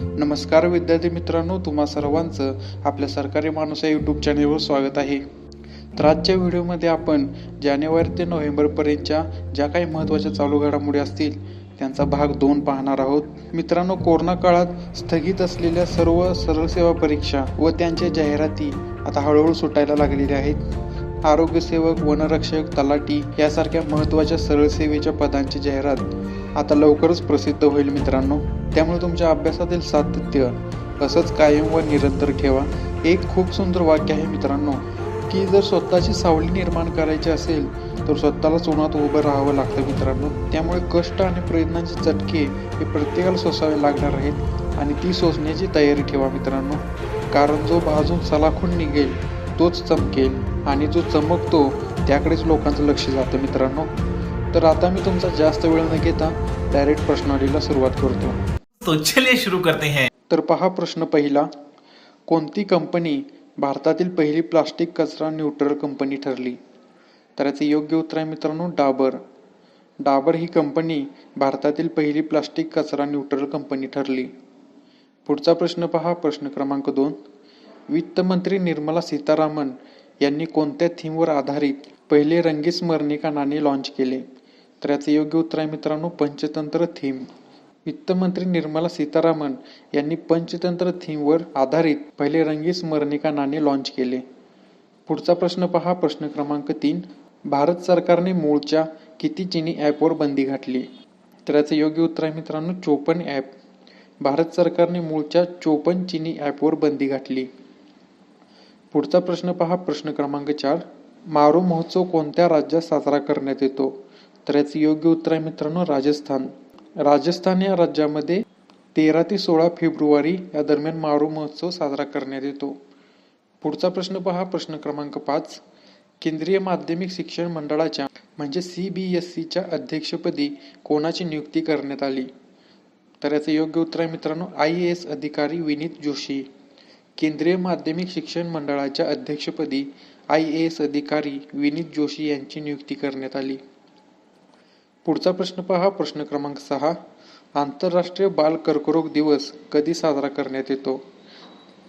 नमस्कार विद्यार्थी मित्रांनो, तुम्हा सर्वांचं आपल्या सरकारी माणूस या यूट्यूब चॅनेलवर स्वागत आहे. तर आजच्या व्हिडिओमध्ये आपण जानेवारी ते नोव्हेंबरपर्यंतच्या ज्या काही महत्त्वाच्या चालू घडामोडी असतील त्यांचा भाग 2 पाहणार आहोत. मित्रांनो, कोरोना काळात स्थगित असलेल्या सर्व सरळ सेवा परीक्षा व त्यांच्या जाहिराती आता हळूहळू सुटायला लागलेल्या आहेत. आरोग्यसेवक, वनरक्षक, तलाठी यासारख्या महत्त्वाच्या सरळ सेवेच्या पदांची जाहिरात आता लवकरच प्रसिद्ध होईल मित्रांनो. त्यामुळे तुमच्या अभ्यासातील सातत्य असंच कायम व निरंतर ठेवा. एक खूप सुंदर वाक्य आहे मित्रांनो, की जर स्वतःची सावली निर्माण करायची असेल तर स्वतःलाच उन्हात उभं राहावं लागतं मित्रांनो. त्यामुळे कष्ट आणि प्रयत्नांचे चटके हे प्रत्येकाला सोसावे लागणार आहेत आणि ती सोसण्याची तयारी ठेवा मित्रांनो. कारण जो भाजून सलाखून निघेल तोच चमकेल आणि जो चमकतो त्याकडेच लोकांचं लक्ष जातं मित्रांनो. तर आता मी तुमचा जास्त वेळ न घेता डायरेक्ट प्रश्नावलीला सुरुवात करतो. तो चलिए शुरू करते हैं. तर पहा प्रश्न पहिला. कोणती कंपनी भारतातील पहिली प्लास्टिक कचरा न्यूट्रल कंपनी ठरली? तर याचे योग्य उत्तर आहे मित्रांनो डाबर. डाबर ही कंपनी भारतातील पहिली प्लास्टिक कचरा न्यूट्रल कंपनी ठरली. पुढचा प्रश्न पहा, प्रश्न क्रमांक 2. वित्तमंत्री निर्मला सीतारामन यांनी कोणत्या थीमवर आधारित पहिले रंगीत स्मरणिका नाणे लॉन्च केले? तर याचे योग्य उत्तर आहे मित्रांनो पंचतंत्र थीम. वित्तमंत्री निर्मला सीतारामन यांनी पंचतंत्र थीमवर आधारित पहिले रंगीत स्मरणिका नाणे लॉन्च केले. पुढचा प्रश्न पहा, प्रश्न क्रमांक 3. भारत सरकारने मूळच्या किती चीनी ॲपवर बंदी घातली? तर याचे योग्य उत्तर आहे मित्रांनो 54 ॲप. भारत सरकारने मूळच्या 54 चीनी ॲपवर बंदी घातली. पुढचा प्रश्न पहा, प्रश्न क्रमांक 4. मारू महोत्सव कोणत्या राज्यात साजरा करण्यात येतो? तर याचे योग्य उत्तर आहे मित्रांनो राजस्थान. राजस्थान या राज्यामध्ये 13 ते 16 फेब्रुवारी या दरम्यान मारू महोत्सव साजरा करण्यात येतो. पुढचा प्रश्न पहा, प्रश्न क्रमांक 5. केंद्रीय माध्यमिक शिक्षण मंडळाच्या म्हणजे CBSEच्या अध्यक्षपदी कोणाची नियुक्ती करण्यात आली? तर याचे योग्य उत्तर आहे मित्रांनो IAS अधिकारी विनीत जोशी. केंद्रीय माध्यमिक शिक्षण मंडळाच्या अध्यक्षपदी IAS अधिकारी विनीत जोशी यांची नियुक्ती करण्यात आली. पुढचा प्रश्न पहा, प्रश्न क्रमांक 6. आंतरराष्ट्रीय बाल कर्करोग दिवस कधी साजरा करण्यात येतो?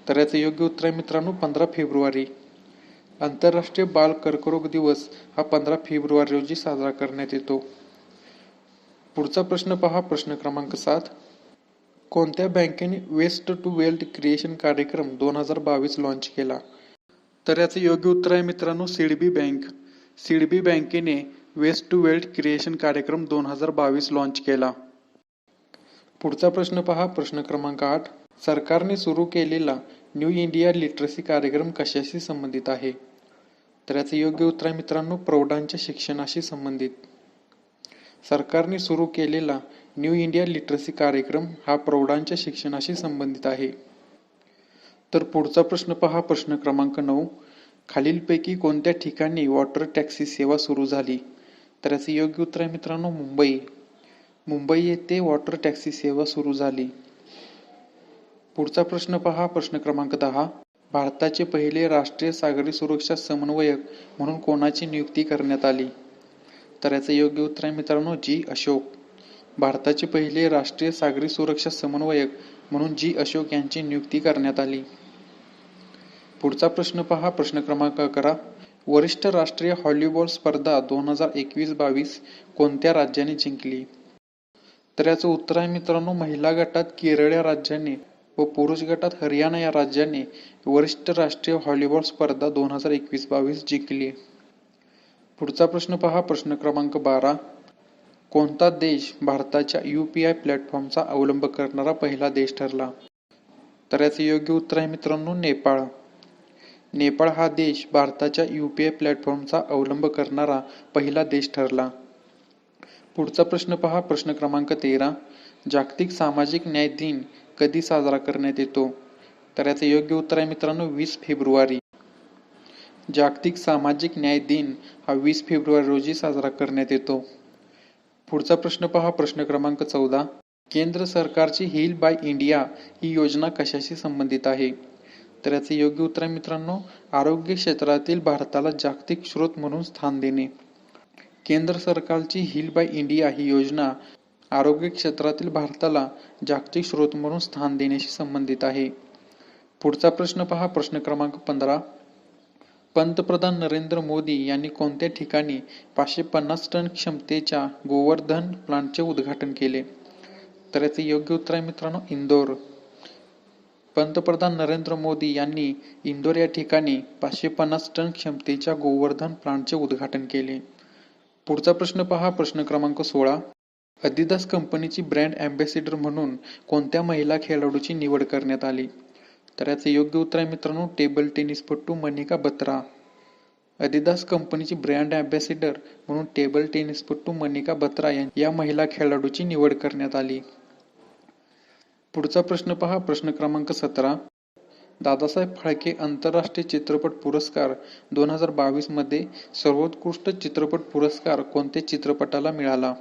तर याचे योग्य उत्तर आहे मित्रांनो 15 फेब्रुवारी. आंतरराष्ट्रीय बाल कर्करोग दिवस हा 15 फेब्रुवारी रोजी साजरा करण्यात येतो. पुढचा प्रश्न पहा, प्रश्न क्रमांक 7. कोणत्या बँकेने वेस्ट टू वेल्थ क्रिएशन कार्यक्रम 2022 लॉन्च केला? तर याचे योग्य उत्तर आहे मित्रांनो सिडबी बँक. सिडबी बँकेने वेस्ट टू वेल्थ क्रिएशन कार्यक्रम 2022 लॉन्च केला. पुढचा प्रश्न पहा, प्रश्न क्रमांक 8. सरकारने सुरू केलेला न्यू इंडिया लिटरसी कार्यक्रम कशाशी संबंधित आहे? तर याचे योग्य उत्तर आहे मित्रांनो प्रौढांच्या शिक्षणाशी संबंधित. सरकारने सुरू केलेला न्यू इंडिया लिटरसी कार्यक्रम हा प्रौढांच्या शिक्षणाशी संबंधित आहे. तर पुढचा प्रश्न पहा, प्रश्न क्रमांक 9. खालीलपैकी कोणत्या ठिकाणी वॉटर टॅक्सी सेवा सुरू झाली? तर याचे योग्य उत्तर आहे मित्रांनो मुंबई. मुंबई येथे वॉटर टॅक्सी सेवा सुरू झाली. पुढचा प्रश्न पहा, प्रश्न क्रमांक 10. भारताचे पहिले राष्ट्रीय सागरी सुरक्षा समन्वयक म्हणून कोणाची नियुक्ती करण्यात आली? तर याचे योग्य उत्तर आहे मित्रांनो G. अशोक. भारताचे पहिले राष्ट्रीय सागरी सुरक्षा समन्वयक म्हणून G. अशोक यांची नियुक्ती करण्यात आली. पुढचा प्रश्न पहा, प्रश्न क्रमांक 11. वरिष्ठ राष्ट्रीय व्हॉलीबॉल स्पर्धा 2021-22 कोणत्या राज्याने जिंकली? तर याचं उत्तर आहे मित्रांनो महिला गटात केरळ या राज्याने व पुरुष गटात हरियाणा या राज्याने वरिष्ठ राष्ट्रीय व्हॉलीबॉल स्पर्धा 2021-22 जिंकली. पुढचा प्रश्न पहा, प्रश्न क्रमांक 12. कोणता देश भारताच्या UPI प्लॅटफॉर्मचा अवलंब करणारा पहिला देश ठरला? तर याचे योग्य उत्तर आहे मित्रांनो नेपाळ. नेपाळ हा देश भारताच्या UPI प्लॅटफॉर्मचा अवलंब करणारा पहिला देश ठरला. पुढचा प्रश्न पहा, प्रश्न क्रमांक 13. जागतिक सामाजिक न्याय दिन कधी साजरा करण्यात येतो? तर याचे योग्य उत्तर आहे मित्रांनो 20 फेब्रुवारी. जागतिक सामाजिक न्याय दिन हा 20 फेब्रुवारी रोजी साजरा करण्यात येतो. पुढचा प्रश्न पहा, प्रश्न क्रमांक 14. केंद्र सरकारची हील बाय इंडिया ही योजना कशाशी संबंधित आहे? तर याचे योग्य उत्तर आहे मित्रांनो आरोग्य क्षेत्रातील भारताला जागतिक स्रोत म्हणून स्थान देणे. केंद्र सरकारची हील बाय इंडिया ही योजना आरोग्य क्षेत्रातील भारताला जागतिक स्रोत म्हणून स्थान देण्याशी संबंधित आहे. पुढचा प्रश्न पहा, प्रश्न क्रमांक 15. पंतप्रधान नरेंद्र मोदी यांनी कोणत्या ठिकाणी 550 टन क्षमतेच्या गोवर्धन प्लांटचे उद्घाटन केले? तर याचे योग्य उत्तर आहे मित्रांनो, इंदोर. पंतप्रधान नरेंद्र मोदी यांनी इंदोर या ठिकाणी 550 टन क्षमतेच्या गोवर्धन प्लांटचे उद्घाटन केले. पुढचा प्रश्न पहा, प्रश्न क्रमांक 16. adidas कंपनीची ब्रँड अँबॅसेडर म्हणून कोणत्या महिला खेळाडूची निवड करण्यात आली? तर याचे योग्य उत्तर आहे मित्रांनो, टेबल टेनिसपटू मनिका बत्रा. adidas कंपनीची ब्रँड अँबॅसेडर म्हणून टेबल टेनिसपटू मनिका बत्रा या महिला खेळाडूची निवड करण्यात आली. पुढचा प्रश्न पहा, प्रश्न क्रमांक 17. दादासाहेब फाळके आंतरराष्ट्रीय चित्रपट पुरस्कार 2022 मध्ये सर्वोत्कृष्ट चित्रपट पुरस्कार कोणत्या चित्रपटाला मिळाला?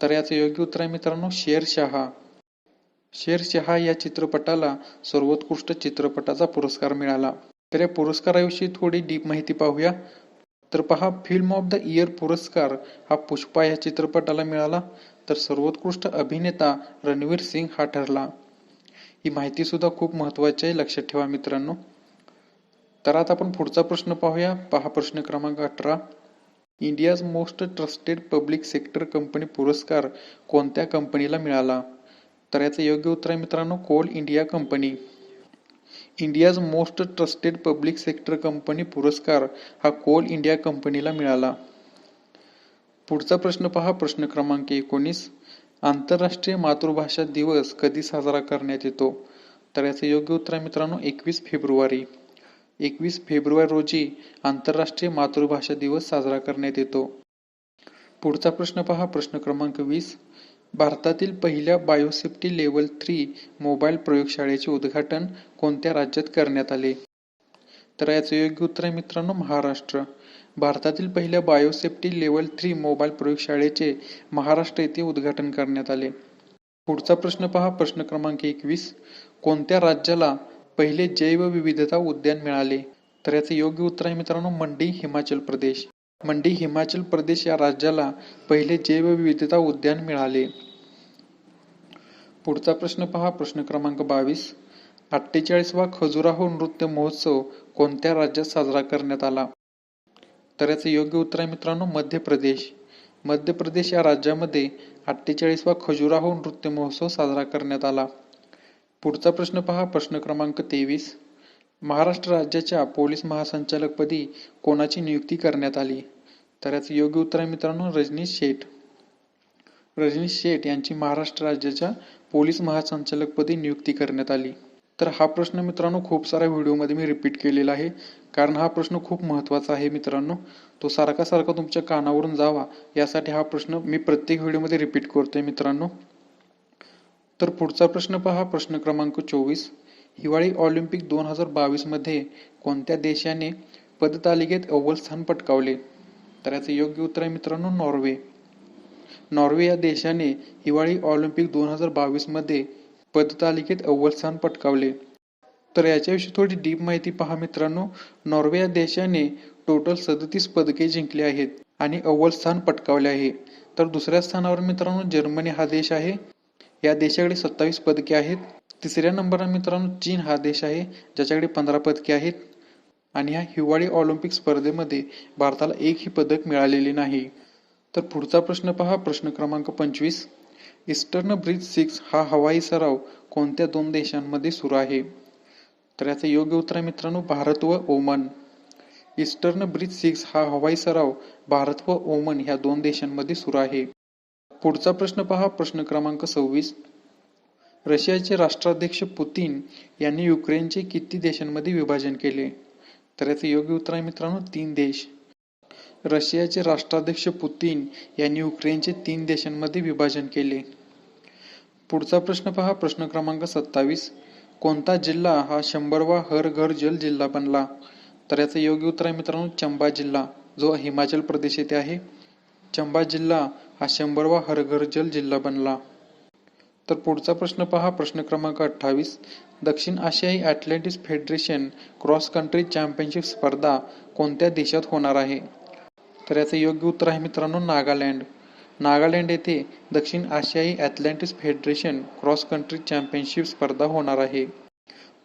तर याचे योग्य उत्तर आहे मित्रांनो, शेरशहा. शेरशहा या चित्रपटाला सर्वोत्कृष्ट चित्रपटाचा पुरस्कार मिळाला. तर या पुरस्काराविषयी थोडी डीप माहिती पाहूया. तर पहा, फिल्म ऑफ द इयर पुरस्कार हा पुष्पा या चित्रपटाला मिळाला. तर सर्वोत्कृष्ट अभिनेता रणवीर सिंग हा ठरला. ही माहिती सुद्धा खूप महत्वाची आहे, लक्षात ठेवा मित्रांनो. तर आता आपण पुढचा प्रश्न पाहूया. पहा प्रश्न क्रमांक 18. India's most trusted public sector company पुरस्कार कोणत्या कंपनीला मिळाला? तर याचे योग्य उत्तर आहे मित्रांनो, coal India company. India's most trusted public sector company पुरस्कार हा कोल इंडिया कंपनीला मिळाला. पुढचा प्रश्न पहा, प्रश्न क्रमांक 19. आंतरराष्ट्रीय मातृभाषा दिवस कधी साजरा करण्यात येतो? तर याचे योग्य उत्तर आहे मित्रांनो, 21 फेब्रुवारी. 21 फेब्रुवारी रोजी आंतरराष्ट्रीय मातृभाषा दिवस साजरा करण्यात येतो. पुढचा प्रश्न पहा, प्रश्न क्रमांक 20. भारतातील पहिल्या बायोसेफ्टी लेव्हल 3 मोबाईल प्रयोगशाळेचे उद्घाटन कोणत्या राज्यात करण्यात आले? तर याचे योग्य उत्तर आहे मित्रांनो, महाराष्ट्र. भारतातील पहिल्या बायोसेफ्टी लेव्हल 3 मोबाईल प्रयोगशाळेचे महाराष्ट्र येथे उद्घाटन करण्यात आले. पुढचा प्रश्न पहा, प्रश्न क्रमांक 21. कोणत्या राज्याला पहिले जैवविविधता उद्यान मिळाले? तर याचे योग्य उत्तर आहे मित्रांनो, मंडी, हिमाचल प्रदेश. मंडी, हिमाचल प्रदेश या राज्याला पहिले जैवविविधता उद्यान मिळाले. पुढचा प्रश्न पहा, प्रश्न क्रमांक 22. 48वा खजुराहो नृत्य महोत्सव कोणत्या राज्यात साजरा करण्यात आला? तर याचे योग्य उत्तर आहे मित्रांनो, मध्य प्रदेश. मध्य प्रदेश या राज्यामध्ये 48वा खजुराहो नृत्य महोत्सव साजरा करण्यात आला. पुढचा प्रश्न पहा, प्रश्न क्रमांक 23. महाराष्ट्र राज्याच्या पोलीस महासंचालकपदी कोणाची नियुक्ती करण्यात आली? तर याचे योग्य उत्तर आहे मित्रांनो, रजनीश शेठ. रजनीश शेठ यांची महाराष्ट्र राज्याच्या पोलीस महासंचालकपदी नियुक्ती करण्यात आली. तर हा प्रश्न मित्रांनो खूप साऱ्या व्हिडिओमध्ये मी रिपीट केलेला आहे, कारण हा प्रश्न खूप महत्त्वाचा आहे मित्रांनो. तो सारखा तुमच्या कानावरून जावा यासाठी हा प्रश्न मी प्रत्येक व्हिडिओमध्ये रिपीट करतोय मित्रांनो. तर पुढचा प्रश्न पहा, प्रश्न क्रमांक 24. हिवाळी ऑलिम्पिक 2022 मध्ये कोणत्या देशाने पदतालिकेत अव्वल स्थान पटकावले? तर याचे योग्य उत्तर आहे मित्रांनो, नॉर्वे. नॉर्वे या देशाने हिवाळी ऑलिम्पिक 2022 मध्ये पदतालिकेत अव्वल स्थान पटकावले. तर याच्याविषयी थोडी डीप माहिती पहा मित्रांनो. नॉर्वे या देशाने टोटल 37 पदके जिंकली आहेत आणि अव्वल स्थान पटकावले आहे. तर दुसऱ्या स्थानावर मित्रांनो जर्मनी हा देश आहे. या देशाकडे 27 पदके आहेत. तिसऱ्या नंबरला मित्रांनो चीन हा देश आहे, ज्याच्याकडे 15 पदके आहेत. आणि ह्या हिवाळी ऑलिम्पिक स्पर्धेमध्ये भारताला एकही पदक मिळालेले नाही. तर पुढचा प्रश्न पहा, प्रश्न क्रमांक 25. ईस्टर्न ब्रिज 6 हा हवाई सराव कोणत्या 2 देशांमध्ये सुरू आहे? तर याचे योग्य उत्तर आहे मित्रांनो, भारत व ओमान. ईस्टर्न ब्रिज 6 हा हवाई सराव भारत व ओमान ह्या 2 देशांमध्ये सुरू आहे. पुढचा प्रश्न पहा, प्रश्न क्रमांक 26. रशियाचे राष्ट्राध्यक्ष पुतिन यांनी युक्रेनचे किती देशांमध्ये विभाजन केले? तर याचे योग्य उत्तर आहे मित्रांनो, 3 देश. रशियाचे राष्ट्राध्यक्ष पुतिन यांनी युक्रेनचे 3 देशांमध्ये विभाजन केले. पुढचा प्रश्न पहा, प्रश्न क्रमांक 27. कोणता जिल्हा हा 100वा हर घर जल जिल्हा बनला? तर याचे योग्य उत्तर आहे मित्रांनो, चंबा जिल्हा, जो हिमाचल प्रदेश येथे आहे. चंबा जिल्हा हा 100वा हर घर जल जिल्हा बनला. तर पुढचा प्रश्न पहा, प्रश्न क्रमांक 28. दक्षिण आशियाई athletics federation cross country championship स्पर्धा कोणत्या देशात होणार आहे? तर याचे योग्य उत्तर आहे मित्रांनो, नागालँड. नागालँड येथे दक्षिण आशियाई athletics federation cross country championship स्पर्धा होणार आहे.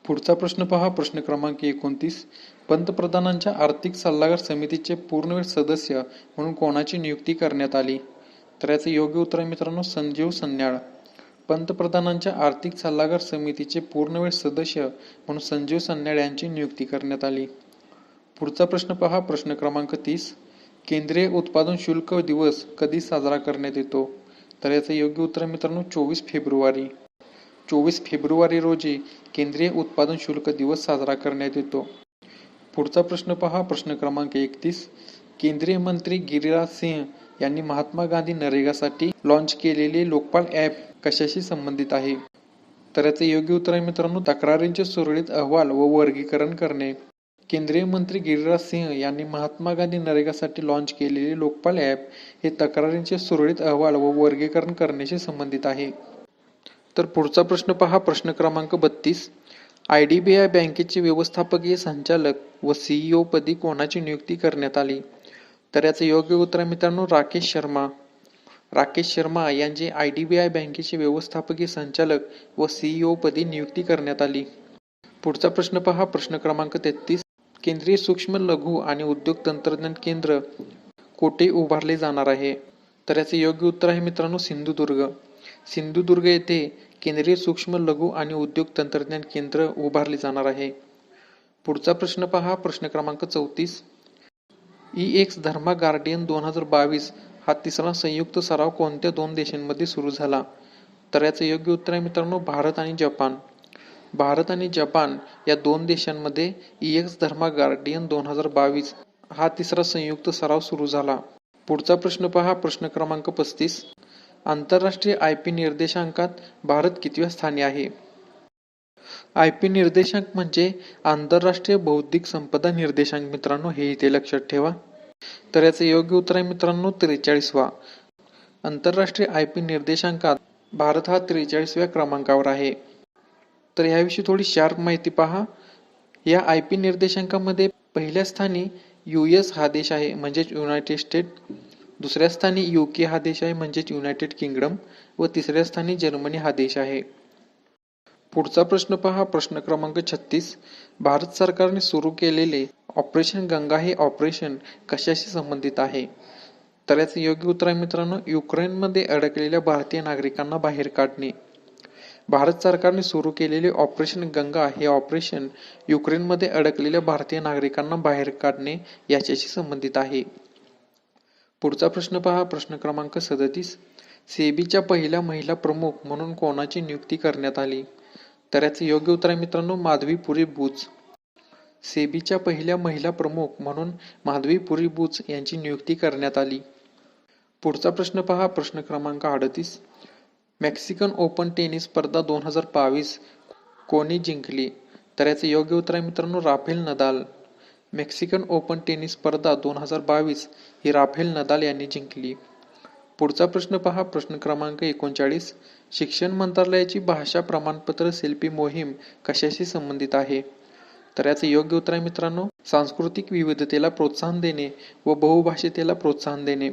पुढचा प्रश्न पहा, प्रश्न क्रमांक 29. पंतप्रधानांच्या आर्थिक सल्लागार समितीचे पूर्णवेळ सदस्य म्हणून कोणाची नियुक्ती करण्यात आली? तर याचे योग्य उत्तर आहे मित्रांनो, संजीव सन्याळ. पंतप्रधानांच्या आर्थिक सल्लागार समितीचे पूर्णवेळ सदस्य म्हणून संजीव सन्याळ यांची नियुक्ती करण्यात आली. पुढचा प्रश्न पहा, प्रश्न क्रमांक 30. केंद्रीय उत्पादन शुल्क दिवस कधी साजरा करण्यात येतो? तर याचं योग्य उत्तर आहे मित्रांनो, 24 फेब्रुवारी. 24 फेब्रुवारी रोजी केंद्रीय उत्पादन शुल्क दिवस साजरा करण्यात येतो. पुढचा प्रश्न पहा, प्रश्न क्रमांक 31. केंद्रीय मंत्री गिरिराज सिंह यांनी महात्मा गांधी नरेगासाठी लॉन्च केलेले लोकपाल ॲप कशाशी संबंधित आहे? तर याचे योग्य उत्तर आहे मित्रांनो, तक्रारींचे सुरळीत अहवाल व वर्गीकरण करणे. केंद्रीय मंत्री गिरिराज सिंह यांनी महात्मा गांधी नरेगासाठी लॉन्च केलेले लोकपाल ॲप हे तक्रारींचे सुरळीत अहवाल व वर्गीकरण करण्याशी संबंधित आहे. तर पुढचा प्रश्न पहा, प्रश्न क्रमांक 32. IDBI बँकेचे व्यवस्थापकीय संचालक व CEO पदी कोणाची नियुक्ती करण्यात आली? तर याचे योग्य उत्तर आहे मित्रांनो, राकेश शर्मा. राकेश शर्मा यांची IDBI बँकेचे व्यवस्थापकीय संचालक व CEO पदी नियुक्ती करण्यात आली. पुढचा प्रश्न पहा, प्रश्न क्रमांक 33. केंद्रीय सूक्ष्म लघु आणि उद्योग तंत्रज्ञान केंद्र कोठे उभारले जाणार आहे? तर याचे योग्य उत्तर आहे मित्रांनो, सिंधुदुर्ग. सिंधुदुर्ग येथे केंद्रीय सूक्ष्म लघु आणि उद्योग तंत्रज्ञान केंद्र उभारले जाणार आहे. पुढचा प्रश्न पहा, प्रश्न क्रमांक 34. EX धर्मा गार्डियन 2022 हा तिसरा संयुक्त सराव कोणत्या दोन देशांमध्ये सुरू झाला? तर याचे योग्य उत्तर आहे मित्रांनो, भारत आणि जपान. भारत आणि जपान या दोन देशांमध्ये EX धर्मा गार्डियन 2022 हा तिसरा संयुक्त सराव सुरू झाला. पुढचा प्रश्न पहा, प्रश्न क्रमांक 35. आंतरराष्ट्रीय IP निर्देशांकात भारत कितव्या स्थानी आहे? IP निर्देशांक म्हणजे आंतरराष्ट्रीय बौद्धिक संपदा निर्देशांक मित्रांनो, हे इथे लक्षात ठेवा. तर याचे योग्य उत्तर आहे मित्रांनो, 43वा. आंतरराष्ट्रीय IP निर्देशांकात भारत हा 43व्या क्रमांकावर आहे. तर ह्याविषयी थोडी शार्प माहिती पहा. या IP निर्देशांकामध्ये पहिल्या स्थानी US हा देश आहे म्हणजेच युनायटेड स्टेट, दुसऱ्या स्थानी UK हा देश आहे म्हणजेच युनायटेड किंगडम व तिसऱ्या स्थानी जर्मनी हा देश आहे. पुढचा प्रश्न पहा, प्रश्न क्रमांक 36. भारत सरकारने सुरू केलेले ऑपरेशन गंगा हे ऑपरेशन कशाशी संबंधित आहे? तर याचे योग्य उत्तर आहे मित्रांनो, युक्रेनमध्ये अडकलेल्या भारतीय नागरिकांना बाहेर काढणे. भारत सरकारने सुरू केलेले ऑपरेशन गंगा हे ऑपरेशन युक्रेनमध्ये अडकलेल्या भारतीय नागरिकांना बाहेर काढणे याच्याशी संबंधित आहे. पुढचा प्रश्न पहा, प्रश्न क्रमांक 37. सेबीच्या पहिल्या महिला प्रमुख म्हणून कोणाची नियुक्ती करण्यात आली? तर याचे योग्य उत्तर आहे मित्रांनो, माधवीपुरी बुच. सेबीच्या पहिल्या महिला प्रमुख म्हणून माधवीपुरी बुच यांची नियुक्ती करण्यात आली. पुढचा प्रश्न पहा, प्रश्न क्रमांक 38. मेक्सिकन ओपन टेनिस स्पर्धा 2022 कोणी जिंकली? तर याचे योग्य उत्तर आहे मित्रांनो, Rafael Nadal. Mexican open tennis स्पर्धा 2022 ही राफेल नदाल यांनी जिंकली. पुढचा प्रश्न पहा, प्रश्न क्रमांक 39. शिक्षण मंत्रालयाची भाषा प्रमाणपत्र सेल्फी मोहीम कशाशी संबंधित आहे? तर याचे योग्य उत्तर आहे मित्रांनो, सांस्कृतिक विविधतेला प्रोत्साहन देणे व बहुभाषितेला प्रोत्साहन देणे.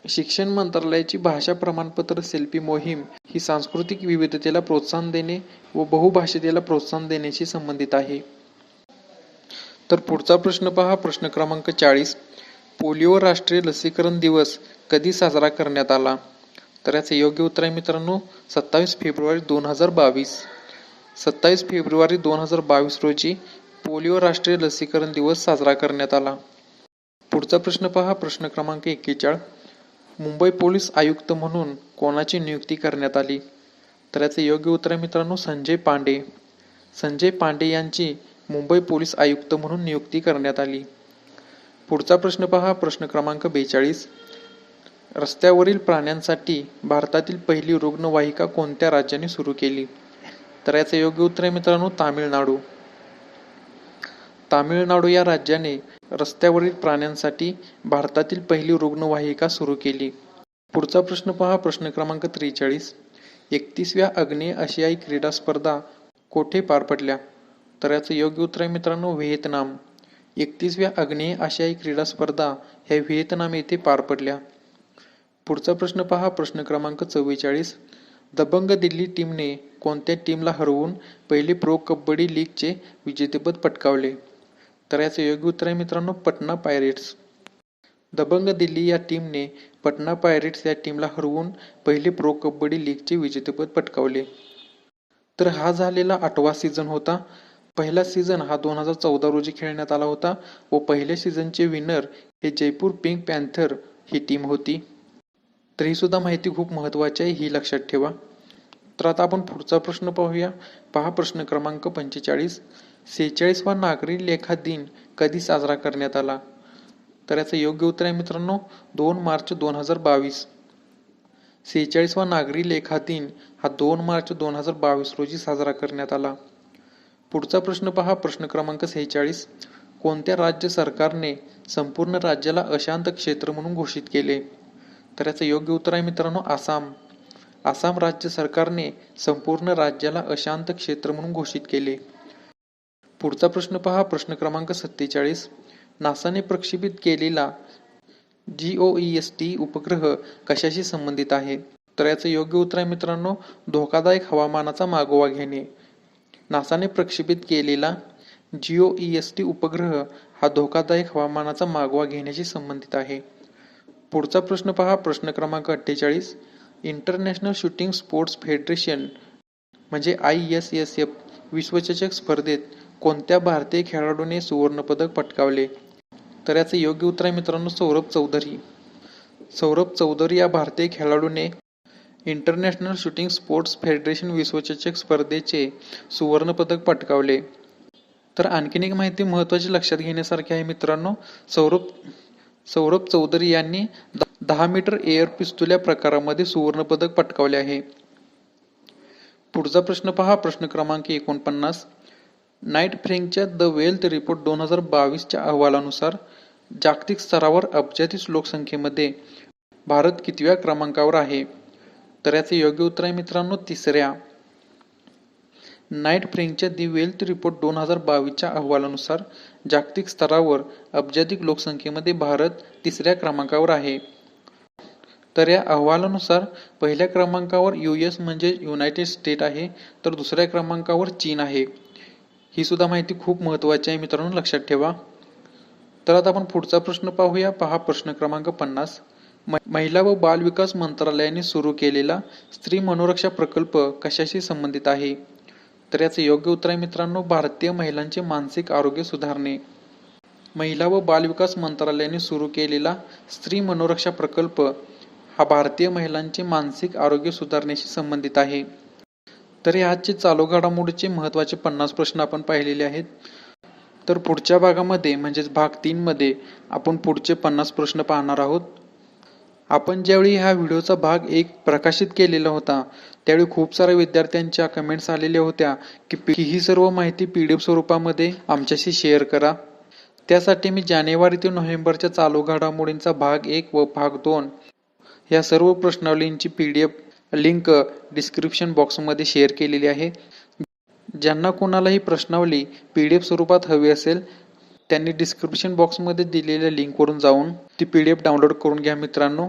शिक्षण मंत्रालयाची भाषा प्रमाणपत्र सेल्फी मोहीम ही सांस्कृतिक विविधतेला प्रोत्साहन देणे व बहुभाषितेला प्रोत्साहन देण्याशी संबंधित आहे. तर पुढचा प्रश्न पहा, प्रश्न क्रमांक 40. पोलिओ राष्ट्रीय लसीकरण दिवस कधी साजरा करण्यात आला? तर याचे योग्य उत्तर आहे मित्रांनो, 27 फेब्रुवारी 2022. 27 फेब्रुवारी 2022 रोजी पोलिओ राष्ट्रीय लसीकरण दिवस साजरा करण्यात आला. पुढचा प्रश्न पहा, प्रश्न क्रमांक 41. मुंबई पोलीस आयुक्त म्हणून कोणाची नियुक्ती करण्यात आली? तर याचे योग्य उत्तर आहे मित्रांनो, संजय पांडे. संजय पांडे यांची मुंबई पोलीस आयुक्त म्हणून नियुक्ती करण्यात आली. पुढचा प्रश्न पहा, प्रश्न क्रमांक 42. रस्त्यावरील प्राण्यांसाठी भारतातील पहिली रुग्णवाहिका कोणत्या राज्याने सुरू केली? तर याचे योग्य उत्तर आहे मित्रांनो, तामिळनाडू. तामिळनाडू या राज्याने रस्त्यावरील प्राण्यांसाठी भारतातील पहिली रुग्णवाहिका सुरू केली. पुढचा प्रश्न पहा, प्रश्न क्रमांक 43. 31व्या आग्नेय आशियाई क्रीडा स्पर्धा कोठे पार पडल्या? तर याचं योग्य उत्तर आहे मित्रांनो, व्हिएतनाम. 31व्या आग्नेय आशियाई क्रीडा स्पर्धा ह्या व्हिएतनाम येथे पार पडल्या. पुढचा प्रश्न पहा, प्रश्न क्रमांक 44. दबंग दिल्ली टीमने कोणत्या टीमला हरवून पहिली प्रो कबड्डी लीगचे विजेतेपद पटकावले? तर याचे योग्य उत्तर आहे मित्रांनो, पटना पायरेट्स. दबंग दिल्ली या टीमने पटना पायरेट्स या टीमला हरवून पहिले प्रो कबड्डी लीगचे विजेतेपद पटकावले. तर हा झालेला 8वा सीझन होता. पहिला सीझन हा 2014 रोजी खेळण्यात आला होता व पहिल्या सीझनचे विनर हे जयपूर पिंक पॅन्थर ही टीम होती. तर ही सुद्धा माहिती खूप महत्त्वाची आहे, ही लक्षात ठेवा. तर आता आपण पुढचा प्रश्न पाहूया. पहा प्रश्न क्रमांक 45. 46वा नागरी लेखा दिन कधी साजरा करण्यात आला? तर याचं योग्य उत्तर आहे मित्रांनो, 2 मार्च 2022. 46वा नागरी लेखा दिन हा 2 मार्च 2022 रोजी साजरा करण्यात आला. पुढचा प्रश्न पहा, प्रश्न क्रमांक 46. कोणत्या राज्य सरकारने संपूर्ण राज्याला अशांत क्षेत्र म्हणून घोषित केले? तर याचं योग्य उत्तर आहे मित्रांनो, आसाम. आसाम राज्य सरकारने संपूर्ण राज्याला अशांत क्षेत्र म्हणून घोषित केले. पुढचा प्रश्न पहा, प्रश्न क्रमांक 47. नासाने प्रक्षेपित केलेला GOEST उपग्रह कशाशी संबंधित आहे? तर याचं योग्य उत्तर आहे मित्रांनो, धोकादायक हवामानाचा मागोवा घेणे. नासाने प्रक्षेपित केलेला GOEST उपग्रह हा धोकादायक हवामानाचा मागोवा घेण्याशी संबंधित आहे. पुढचा प्रश्न पहा, प्रश्न क्रमांक 48. इंटरनॅशनल शूटिंग स्पोर्ट्स फेडरेशन म्हणजे ISSF विश्वचषक स्पर्धेत कोणत्या भारतीय खेळाडूने सुवर्णपदक पटकावले? तर याचे योग्य उत्तर आहे मित्रांनो, सौरभ चौधरी. सौरभ चौधरी या भारतीय खेळाडूने इंटरनॅशनल शूटिंग स्पोर्ट्स फेडरेशन विश्वचषक स्पर्धेचे सुवर्णपदक पटकावले. तर आणखीन एक माहिती महत्त्वाची लक्षात घेण्यासारखी आहे मित्रांनो, सौरभ चौधरी यांनी 10 मीटर एअर पिस्तूल या प्रकारामध्ये सुवर्णपदक पटकावले आहे. पुढचा प्रश्न पहा, प्रश्न क्रमांक 49. नाईट फ्रँकच्या द वेल्थ रिपोर्ट 2022च्या अहवालानुसार जागतिक स्तरावर अब्जाधीश लोकसंख्येमध्ये भारत कितव्या क्रमांकावर आहे? तर याचे योग्य उत्तर आहे मित्रांनो, 3ऱ्या. नाईट फ्रँकच्या द वेल्थ रिपोर्ट 2022च्या अहवालानुसार जागतिक स्तरावर अब्जाधिक लोकसंख्येमध्ये भारत 3ऱ्या क्रमांकावर आहे. तर या अहवालानुसार पहिल्या क्रमांकावर US म्हणजे युनायटेड स्टेट आहे, तर दुसऱ्या क्रमांकावर चीन आहे. ही सुद्धा माहिती खूप महत्त्वाची आहे मित्रांनो, लक्षात ठेवा. तर आता आपण पुढचा प्रश्न पाहूया. पहा प्रश्न क्रमांक 50. महिला व बाल विकास मंत्रालयाने सुरू केलेला स्त्री मनोरक्षा प्रकल्प कशाशी संबंधित आहे? तर याचे योग्य उत्तर आहे मित्रांनो, भारतीय महिलांचे मानसिक आरोग्य सुधारणे. महिला व बाल विकास मंत्रालयाने सुरू केलेला स्त्री मनोरक्षा प्रकल्प हा भारतीय महिलांचे मानसिक आरोग्य सुधारण्याशी संबंधित आहे. तर या आजचे चालू घडामोडीचे महत्त्वाचे 50 प्रश्न आपण पाहिलेले आहेत. तर पुढच्या भागामध्ये म्हणजेच भाग 3 मध्ये आपण पुढचे 50 प्रश्न पाहणार आहोत. आपण ज्यावेळी ह्या व्हिडिओचा भाग 1 प्रकाशित केलेला होता त्यावेळी खूप साऱ्या विद्यार्थ्यांच्या कमेंट्स आलेल्या होत्या की ही सर्व माहिती PDF स्वरूपामध्ये आमच्याशी शेअर करा. त्यासाठी मी जानेवारी ते नोव्हेंबरच्या चालू घडामोडींचा भाग 1 व भाग 2 या सर्व प्रश्नावलींची PDF लिंक डिस्क्रिप्शन बॉक्समध्ये शेअर केलेली आहे. ज्यांना कोणालाही प्रश्नावली PDF स्वरूपात हवी असेल त्यांनी डिस्क्रिप्शन बॉक्समध्ये दिलेल्या लिंकवरून जाऊन ती PDF डाउनलोड करून घ्या मित्रांनो.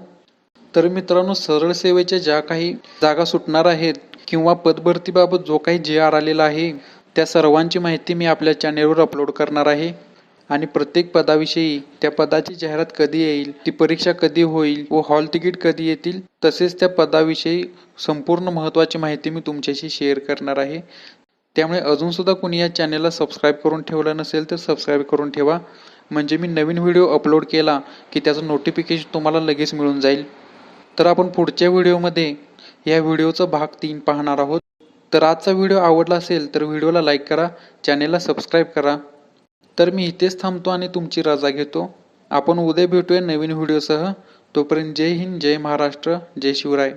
तर मित्रांनो, सरळ सेवेच्या ज्या काही जागा सुटणार आहेत किंवा पदभरतीबाबत जो काही GR आलेला आहे त्या सर्वांची माहिती मी आपल्या चॅनेलवर अपलोड करणार आहे. आणि प्रत्येक पदाविषयी, त्या पदाची जाहिरात कधी येईल, ती परीक्षा कधी होईल व हॉल तिकीट कधी येतील, तसेच त्या पदाविषयी संपूर्ण महत्त्वाची माहिती मी तुमच्याशी शेअर करणार आहे. त्यामुळे अजून सुद्धा कोणी या चॅनेलला सबस्क्राईब करून ठेवलं नसेल तर सबस्क्राईब करून ठेवा, म्हणजे मी नवीन व्हिडिओ अपलोड केला की त्याचं नोटिफिकेशन तुम्हाला लगेच मिळून जाईल. तर आपण पुढच्या व्हिडिओमध्ये या व्हिडिओचा भाग 3 पाहणार आहोत. तर आजचा व्हिडिओ आवडला असेल तर व्हिडिओला लाईक करा, चॅनेलला सबस्क्राईब करा. तर मी इथेच थांबतो आणि तुमची रजा घेतो. आपण उद्या भेटूया नवीन व्हिडिओसह. तोपर्यंत जय हिंद, जय महाराष्ट्र, जय शिवराय.